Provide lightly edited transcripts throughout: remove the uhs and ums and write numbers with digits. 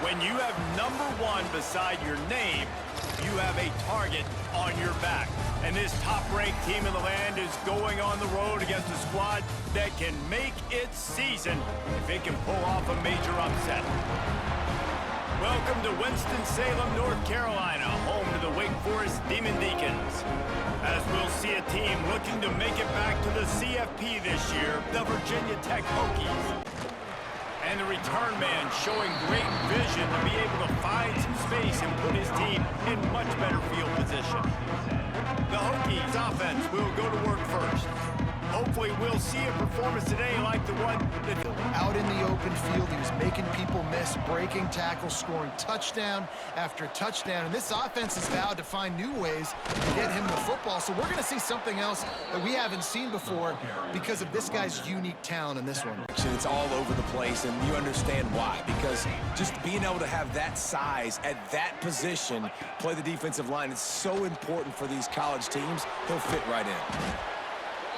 When you have #1 beside your name, you have a target on your back. And this top-ranked team in the land is going on the road against a squad that can make its season if it can pull off a major upset. Welcome to Winston-Salem, North Carolina, home to the Wake Forest Demon Deacons. As we'll see a team looking to make it back to the CFP this year, the Virginia Tech Hokies. And the return man showing great vision to be able to find some space and put his team in much better field position. The Hokies offense will go to work first. Hopefully we'll see a performance today like the one that... Out in the open field, he was making people miss, breaking tackles, scoring touchdown after touchdown. And this offense has vowed to find new ways to get him the football. So we're going to see something else that we haven't seen before because of this guy's unique talent in this one. It's all over the place, and you understand why. Because just being able to have that size at that position, play the defensive line, it's so important for these college teams. He'll fit right in.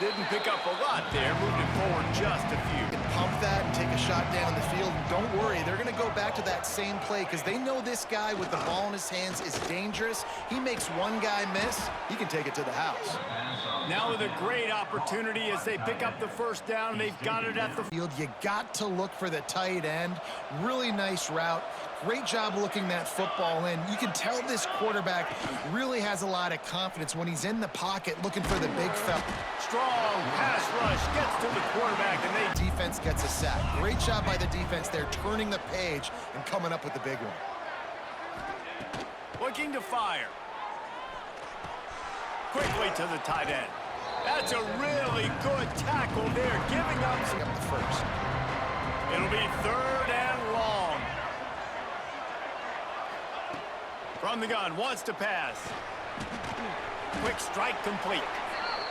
Didn't pick up a lot there, moved it forward just a few. You can pump that and take a shot down the field. And don't worry, they're going to go back to that same play because they know this guy with the ball in his hands is dangerous. He makes one guy miss, he can take it to the house. Now with a great opportunity as they pick up the first down, they've got it at the field. You got to look for the tight end. Really nice route. Great job looking that football in. You can tell this quarterback really has a lot of confidence when he's in the pocket looking for the big fella. Strong pass rush gets to the quarterback, and they... Defense gets a sack. Great job by the defense there, turning the page and coming up with the big one. Looking to fire. Quickly to the tight end. That's a really good tackle there, giving up the first. It'll be 3rd and long. From the gun, wants to pass. Quick strike complete.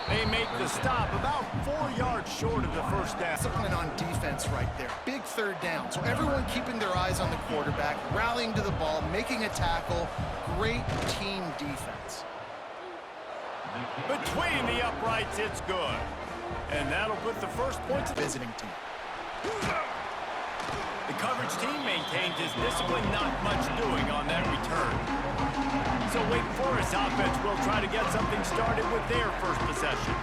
They make the stop about 4 yards short of the first down. Discipline on defense right there. Big 3rd down. So everyone keeping their eyes on the quarterback, rallying to the ball, making a tackle. Great team defense. Between the uprights, it's good. And that'll put the first points of the visiting team. The coverage team maintains his discipline, not much doing on that return. So Wake Forest offense will try to get something started with their first possession.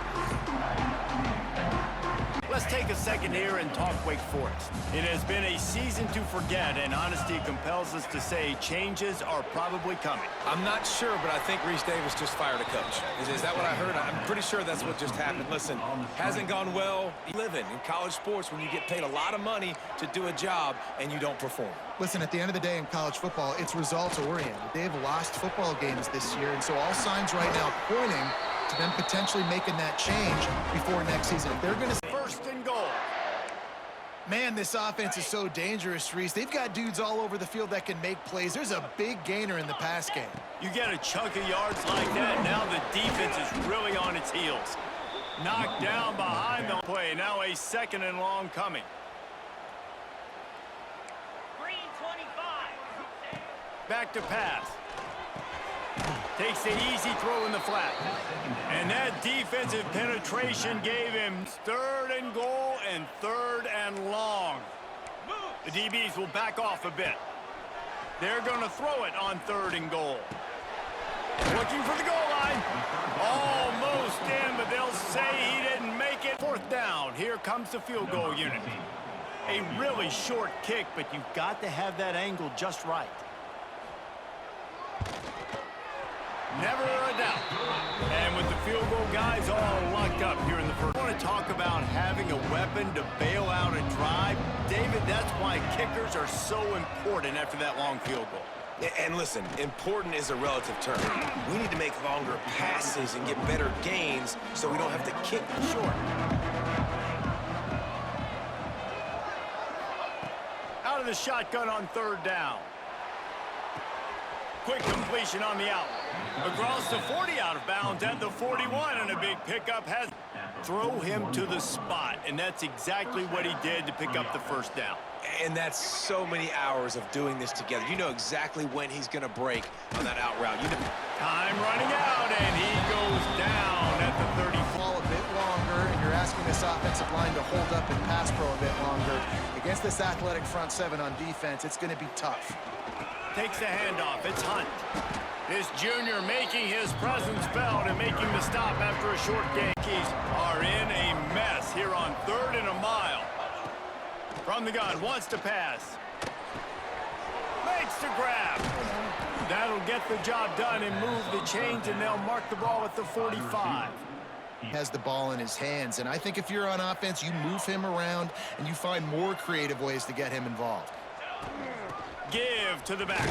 Let's take a second here and talk Wake Forest. It has been a season to forget, and honesty compels us to say changes are probably coming. I'm not sure, but I think Reese Davis just fired a coach. Is that what I heard? I'm pretty sure that's what just happened. Listen, hasn't gone well. Living in college sports when you get paid a lot of money to do a job and you don't perform. Listen, at the end of the day in college football, it's results-oriented. They've lost football games this year, and so all signs right now pointing to them potentially making that change before next season. If they're going to... 1st and goal. Man, this offense is so dangerous, Reese. They've got dudes all over the field that can make plays. There's a big gainer in the pass game. You get a chunk of yards like that, now the defense is really on its heels. Knocked down behind the play. Now a 2nd and long coming. Back to pass. Takes the easy throw in the flat. And that defensive penetration gave him 3rd and goal and 3rd and long. The DBs will back off a bit. They're going to throw it on 3rd and goal. Looking for the goal line. Almost in, but they'll say he didn't make it. 4th down. Here comes the field goal unit. A really short kick, but you've got to have that angle just right. Never a doubt. And with the field goal guys all locked up here in the first. I want to talk about having a weapon to bail out a drive. David, that's why kickers are so important after that long field goal. And listen, important is a relative term. We need to make longer passes and get better gains so we don't have to kick short. Out of the shotgun on 3rd down. Quick completion on the out. Across the 40 out of bounds at the 41, and a big pickup has throw him to the spot, and that's exactly what he did to pick up the first down. And that's so many hours of doing this together. You know exactly when he's going to break on that out route. You know. Time running out, and he goes down at the 30. Ball a bit longer, and you're asking this offensive line to hold up and pass pro a bit longer. Against this athletic front seven on defense, it's going to be tough. Takes the handoff. It's Hunt. This junior making his presence felt and making the stop after a short game. Hokies are in a mess here on 3rd and a mile. From the gun, wants to pass. Makes the grab. That'll get the job done and move the chains, and they'll mark the ball at the 45. Has the ball in his hands, and I think if you're on offense, you move him around and you find more creative ways to get him involved. Give to the back.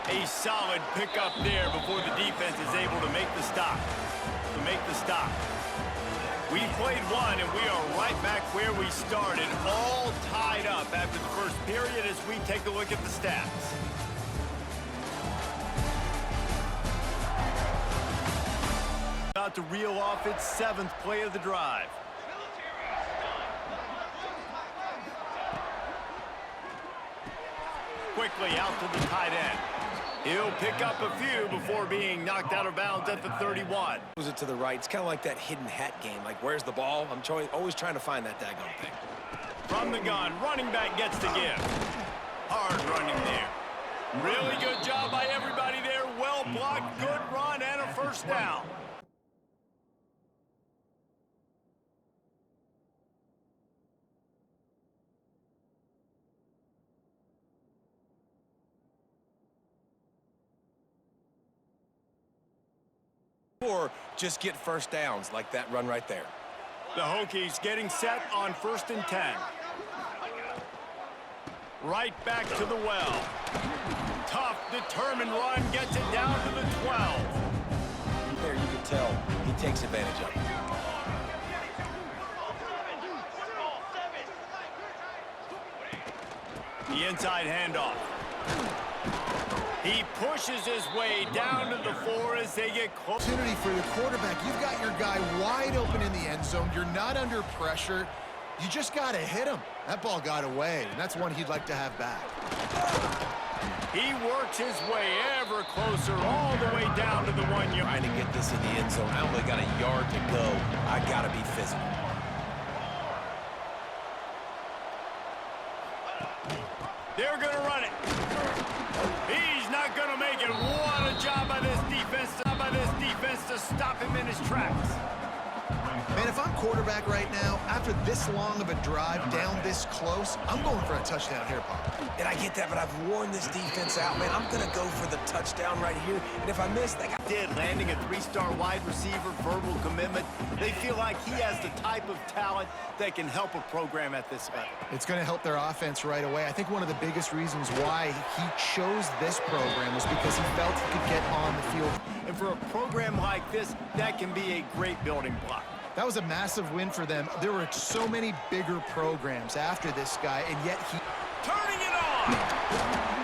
A solid pickup there before the defense is able to make the stop. We've played one, and we are right back where we started, all tied up after the first period as we take a look at the stats. About to reel off its 7th play of the drive. Quickly out to the tight end. He'll pick up a few before being knocked out of bounds at the 31. Moves it to the right. It's kind of like that hidden hat game. Like, where's the ball? I'm always trying to find that daggone thing. From the gun, running back gets the give. Hard running there. Really good job by everybody there. Well blocked, good run, and a first down. Or just get first downs like that run right there. The Hokies getting set on 1st and 10. Right back to the well. Tough, determined run, gets it down to the 12. There you can tell he takes advantage of it. The inside handoff. He pushes his way down to the 4 as they get close. Opportunity for the quarterback. You've got your guy wide open in the end zone. You're not under pressure. You just got to hit him. That ball got away, and that's one he'd like to have back. He works his way ever closer all the way down to the 1 yard. Trying to get this in the end zone. I only got a yard to go. I got to be physical. They're going to run it. He's not going to make it. What a job by this defense to stop him in his tracks. Man, if I'm quarterback right now, after this long of a drive down this close, I'm going for a touchdown here, Pop. And I get that, but I've worn this defense out, man. I'm going to go for the touchdown right here. And if I miss, they got... Landing a 3-star wide receiver, verbal commitment. They feel like he has the type of talent that can help a program at this level. It's going to help their offense right away. I think one of the biggest reasons why he chose this program was because he felt he could get on the field. And for a program like this, that can be a great building block. That was a massive win for them. There were so many bigger programs after this guy, and yet he... Turning it on!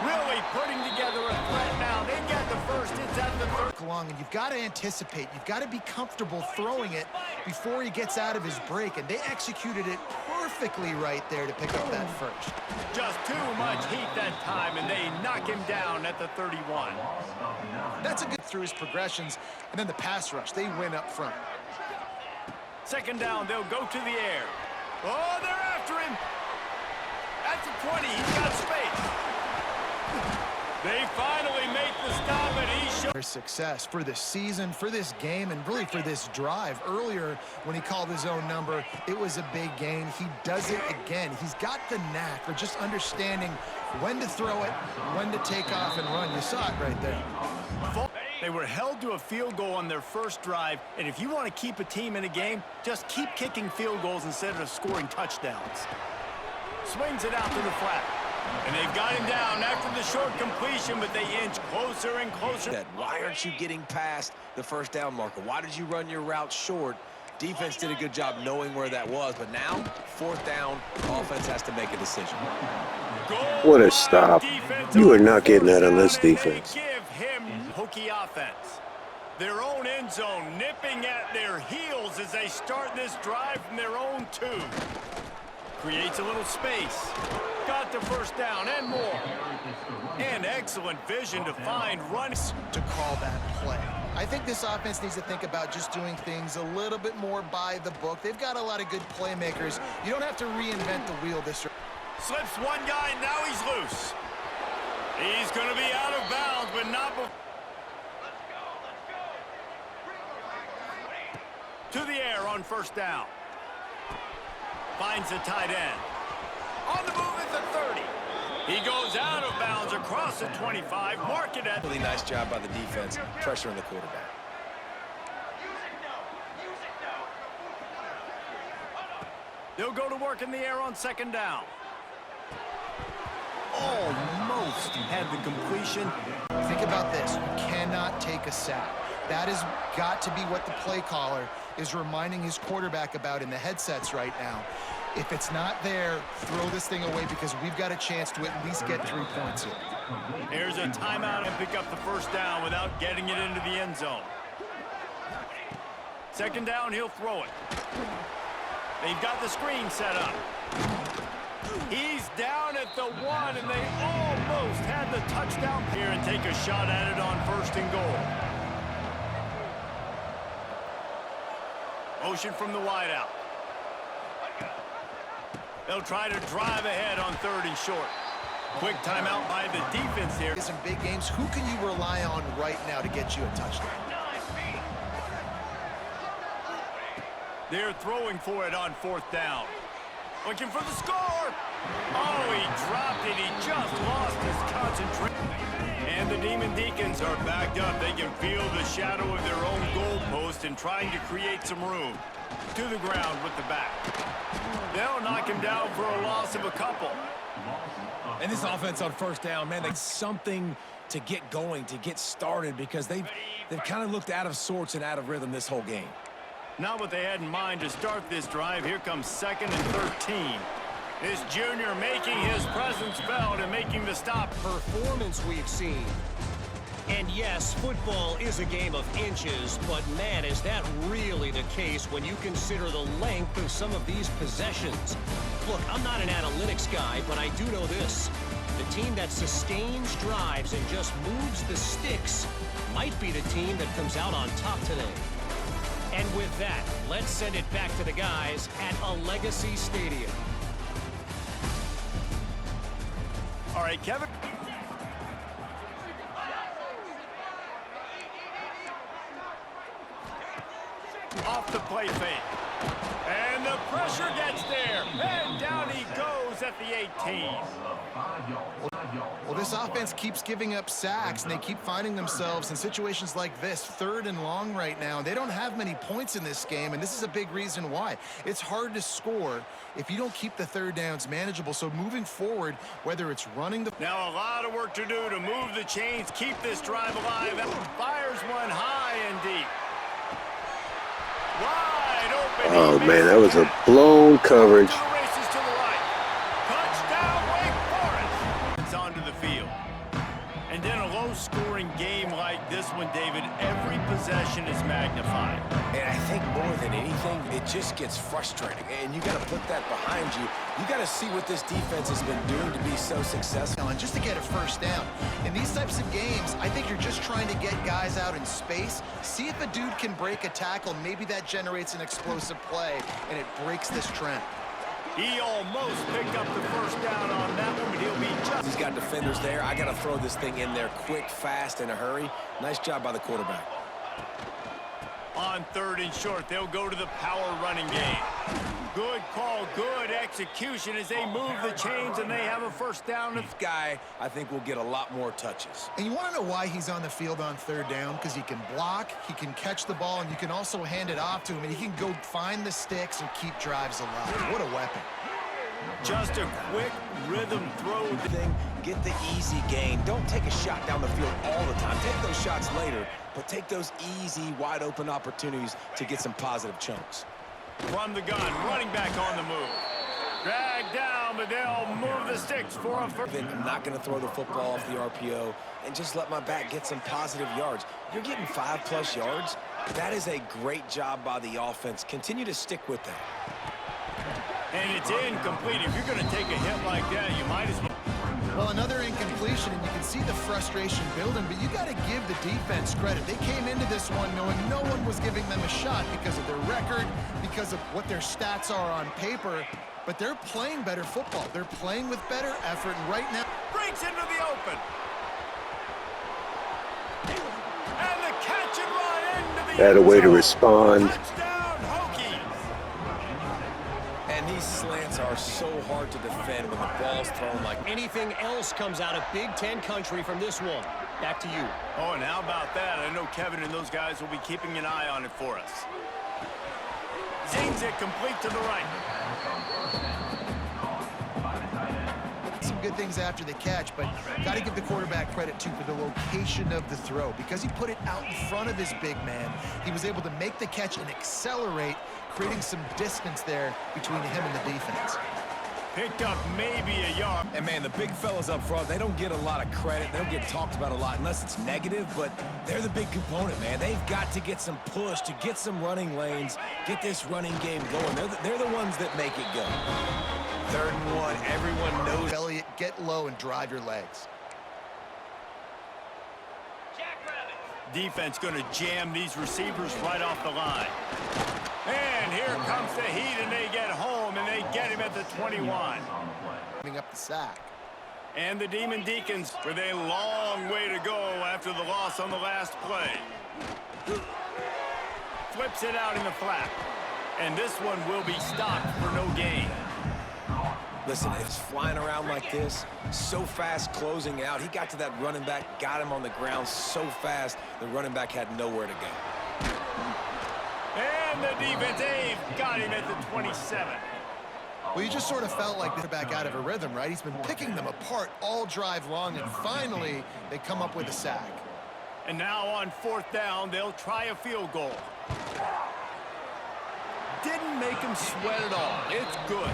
Really putting together a threat now. They get the first. It's at the 3rd. Long, and you've got to anticipate. You've got to be comfortable throwing it before he gets out of his break, and they executed it perfectly right there to pick up that first. Just too much heat that time, and they knock him down at the 31. That's a good through his progressions, and then the pass rush. They win up front. 2nd down, they'll go to the air. Oh, they're after him. At the 20, he's got space. They finally make the stop, and he shows their success for this season, for this game, and really for this drive. Earlier, when he called his own number, it was a big gain. He does it again. He's got the knack for just understanding when to throw it, when to take off and run. You saw it right there. They were held to a field goal on their first drive, and if you want to keep a team in a game, just keep kicking field goals instead of scoring touchdowns. Swings it out to the flat. And they've got him down after the short completion, but they inch closer and closer. Why aren't you getting past the first down marker? Why did you run your route short? Defense did a good job knowing where that was, but now, 4th down, offense has to make a decision. What a stop. You are not getting that on this defense. Give him Hokie offense. Their own end zone nipping at their heels as they start this drive from their own 2. Creates a little space. Got the first down and more. And excellent vision to find runs to call that play. I think this offense needs to think about just doing things a little bit more by the book. They've got a lot of good playmakers. You don't have to reinvent the wheel this year. Slips one guy, now he's loose. He's going to be out of bounds, but not before. To the air on first down. Finds the tight end. On the move at the 30. He goes out of bounds across the 25. Mark it at. Really nice job by the defense, pressuring the quarterback. They'll go to work in the air on second down. Almost had the completion. Think about this. You cannot take a sack. That has got to be what the play caller is reminding his quarterback about in the headsets right now. If it's not there, throw this thing away because we've got a chance to at least get 3 points here. Here's a timeout and pick up the first down without getting it into the end zone. Second down, he'll throw it. They've got the screen set up. He's down at the 1, and they almost had the touchdown here and take a shot at it on first and goal. Motion from the wideout. They'll try to drive ahead on third and short. Quick timeout by the defense here. In big games, who can you rely on right now to get you a touchdown? They're throwing for it on fourth down. Looking for the score. Oh, he dropped it. He just lost his concentration. And the Demon Deacons are backed up. They can feel the shadow of their own goalpost and trying to create some room. To the ground with the back. They'll knock him down for a loss of a couple. And this offense on first down, man, that's something to get going, to get started, because they've kind of looked out of sorts and out of rhythm this whole game. Not what they had in mind to start this drive. Here comes 2nd and 13. This junior making his presence felt and making the stop. Performance we've seen. And yes, football is a game of inches, but man, is that really the case when you consider the length of some of these possessions. Look, I'm not an analytics guy, but I do know this. The team that sustains drives and just moves the sticks might be the team that comes out on top today. And with that, let's send it back to the guys at a Legacy Stadium. All right, Kevin. Off the play fake. And the pressure gets there. And down he goes at the 18. Well, this offense keeps giving up sacks, and they keep finding themselves in situations like this, 3rd and long right now. They don't have many points in this game, and this is a big reason why. It's hard to score if you don't keep the third downs manageable. So moving forward, whether it's running the... Now a lot of work to do to move the chains, keep this drive alive. Fires one high and deep. Wide open. Oh, man, that was a blown coverage. Races to the right. Touchdown, Wake Forest. It's onto the field. And then a low-scoring game like this one, David, every possession is magnified. And I think more than anything, it just gets frustrating. And you got to put that behind you. You got to see what this defense has been doing to be so successful. And just to get a first down. In these types of games, I think you're just trying to get guys out in space. See if a dude can break a tackle. Maybe that generates an explosive play, and it breaks this trend. He almost picked up the first down on that one, but he'll be just... He's got defenders there. I got to throw this thing in there quick, fast, in a hurry. Nice job by the quarterback. On 3rd and short, they'll go to the power running game. Good call, good execution as they move the chains and they have a first down. This guy, I think, will get a lot more touches. And you want to know why he's on the field on 3rd down? Because he can block, he can catch the ball, and you can also hand it off to him, and he can go find the sticks and keep drives alive. What a weapon. Just a quick rhythm throw. Get the easy gain. Don't take a shot down the field all the time. Take those shots later, but take those easy, wide-open opportunities to get some positive chunks. From the gun, running back on the move. Dragged down, but they'll move the sticks for a first. I'm not going to throw the football off the RPO and just let my back get some positive yards. You're getting 5+ yards. That is a great job by the offense. Continue to stick with that. And it's incomplete. If you're going to take a hit like that, you might as well. Well, another incompletion, and you can see the frustration building, but you got to give the defense credit. They came into this one knowing no one was giving them a shot because of their record, because of what their stats are on paper, but they're playing better football. They're playing with better effort, and right now Breaks into the open. And the catch and run into the Had a end way to zone. respond. Touchdown, Hokies. And these slants are so hard to defend when the ball's thrown like Anything else comes out of Big Ten country from this one? Back to you. Oh, and how about that? I know Kevin and those guys will be keeping an eye on it for us. Zings it complete to the right. some good things after the catch, but got to give the quarterback credit, too, for the location of the throw. Because he put it out in front of his big man, he was able to make the catch and accelerate, creating some distance there between him and the defense. Picked up maybe a yard. And, man, the big fellas up front, they don't get a lot of credit. They don't get talked about a lot unless it's negative, but they're the big component, man. They've got to get some push, to get some running lanes, get this running game going. They're the ones that make it go. 3rd and 1, everyone knows. Elliott, get low and drive your legs. Defense going to jam these receivers right off the line. And here comes the heat, and they get home, and they get him at the 21. Putting up the sack. And the Demon Deacons with a long way to go after the loss on the last play. Flips it out in the flat. And this one will be stopped for no gain. Listen, it's flying around like this, so fast closing out. He got to that running back, got him on the ground so fast, the running back had nowhere to go. And the defense got him at the 27. Well, you just sort of felt like they're back out of a rhythm, right? He's been picking them apart all drive long, and finally they come up with a sack. And now on 4th down, they'll try a field goal. Didn't make him sweat at all. It's good.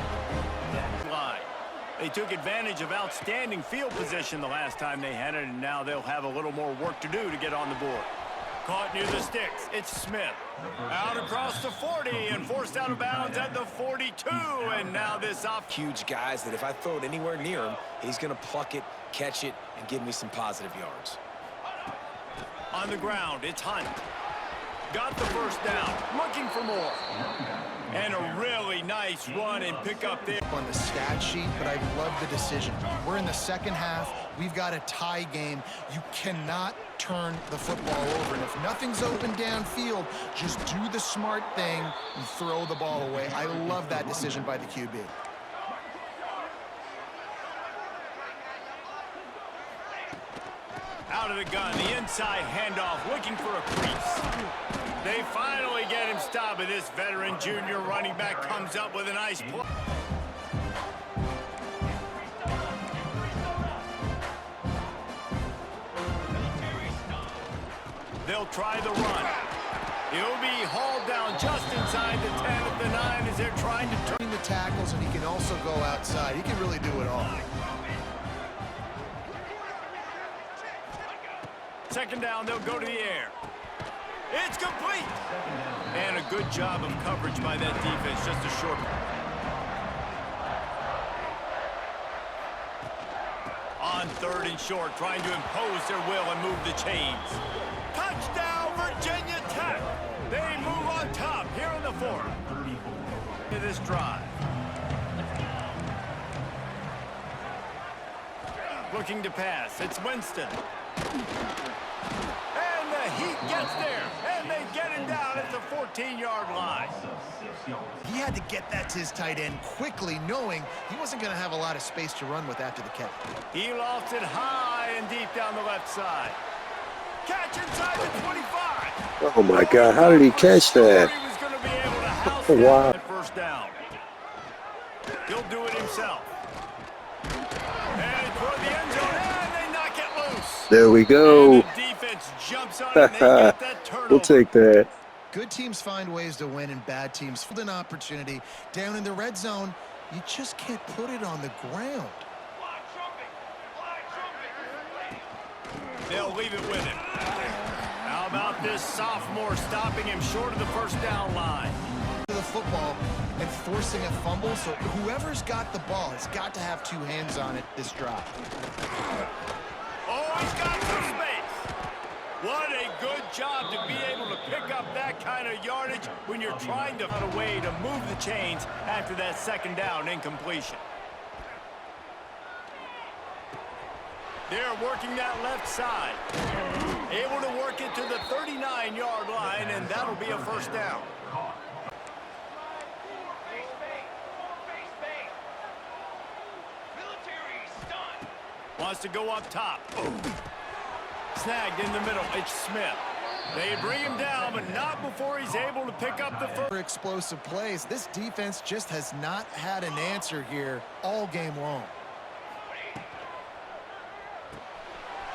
They took advantage of outstanding field position the last time they had it, and now they'll have a little more work to do to get on the board. Caught near the sticks. It's Smith. Out across the 40 and forced out of bounds at the 42. And now this off. Huge guys that if I throw it anywhere near him, he's going to pluck it, catch it, and give me some positive yards. On the ground, it's Hunt. Got the first down. Looking for more. And a really nice run and pick up there. On the stat sheet, but I love the decision. We're in the second half. We've got a tie game. You cannot turn the football over. And if nothing's open downfield, just do the smart thing and throw the ball away. I love that decision by the QB. Out of the gun, the inside handoff, looking for a crease. They finally get him stopped, but this veteran junior running back comes up with a nice play. They'll try the run. He'll be hauled down just inside the 10 of the 9 as they're trying to turn The tackles, and he can also go outside. He can really do it all. 2nd down, they'll go to the air. It's complete. And a good job of coverage by that defense, just a short. On 3rd and short, trying to impose their will and move the chains. Touchdown, Virginia Tech. They move on top here in the 4th. To this drive. Looking to pass. It's Winston. And the Heat gets there. And they get him down at the 14-yard line. He had to get that to his tight end quickly, knowing he wasn't going to have a lot of space to run with after the catch. He lofts it high and deep down the left side. Catch inside the 25. Oh my God, how did he catch that? He was going to be able to house Oh, wow. that 1st down. He'll do it himself. And toward the end zone, and they knock it loose. There we And go. the defense jumps on it, and they get that turnover. We'll take that. Good teams find ways to win, and bad teams find an opportunity. Down in the red zone, you just can't put it on the ground. They'll leave it with him. How about this sophomore stopping him short of the 1st down line? The football and forcing a fumble, so whoever's got the ball has got to have two hands on it this drive. Oh, he's got some space. What a good job to be able to pick up that kind of yardage when you're trying to find a way to move the chains after that second down incompletion. They're working that left side. Able to work it to the 39-yard line, and that'll be a first down. Wants to go up top. Oh. Snagged in the middle. It's Smith. They bring him down, but not before he's able to pick up the first. For explosive plays, this defense just has not had an answer here all game long.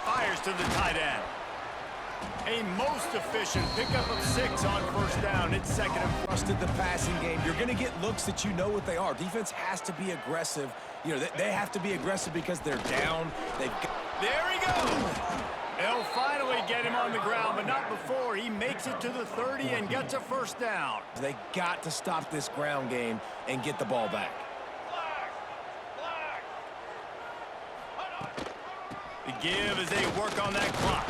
Fires to the tight end. A most efficient pickup of 6 on first down. It's second and 4. Trusted the passing game. You're going to get looks that you know what they are. Defense has to be aggressive. You know, they have to be aggressive because they're down. There he goes. They'll finally get him on the ground, but not before he makes it to the 30 and gets a first down. They got to stop this ground game and get the ball back. The give as they work on that clock.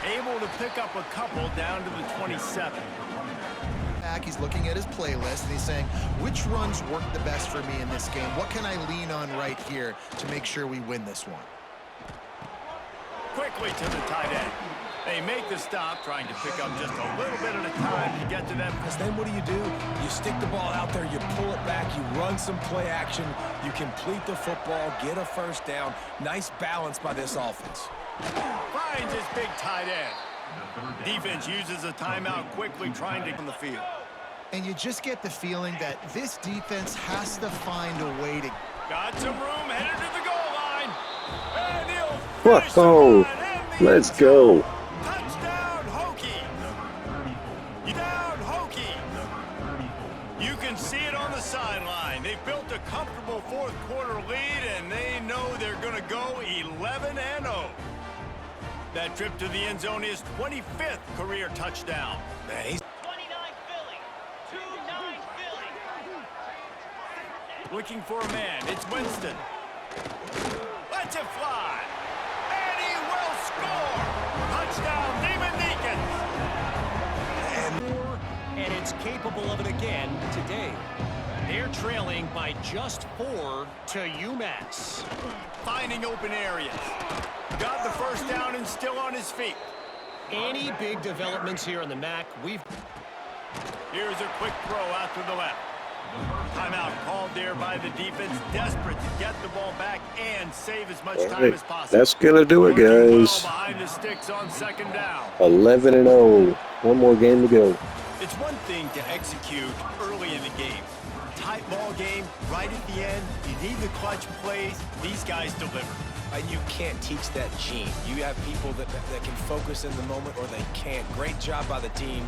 Able to pick up a couple down to the 27. He's looking at his playlist and he's saying, which runs work the best for me in this game? What can I lean on right here to make sure we win this one? Quickly to the tight end. They make the stop, trying to pick up just a little bit at a time to get to them. Then what do? You stick the ball out there, you pull it back, you run some play action, you complete the football, get a first down. Nice balance by this offense. Finds his big tight end. Defense uses a timeout quickly, trying to get on the field. And you just get the feeling that this defense has to find a way to... Got some room, headed to the goal line. And he'll finish the Whoa, run, and the let's end go. zone. Touchdown, Hokies. Down, Hokies. You can see it on the sideline. They've built a comfortable fourth quarter lead, and they know they're going to go 11-0. That trip to the end zone is 25th career touchdown. Man, he's 29 Philly. 2-9 Philly. Looking for a man. It's Winston. Lets it fly. And he will score. Touchdown, Demon Deacons. And it's capable of it again today. They're trailing by just 4 to UMass. Finding open areas. Got the first down and still on his feet. Any big developments here in the MAC? Here's a quick throw out to the left. Timeout called there by the defense, desperate to get the ball back and save as much time as possible. That's going to do it, guys. Behind the sticks on second down. 11-0. One more game to go. It's one thing to execute early in the game. Tight ball game, right at the end, you need the clutch plays. These guys deliver. you can't teach that gene. You have people that can focus in the moment or they can't. Great job by the team.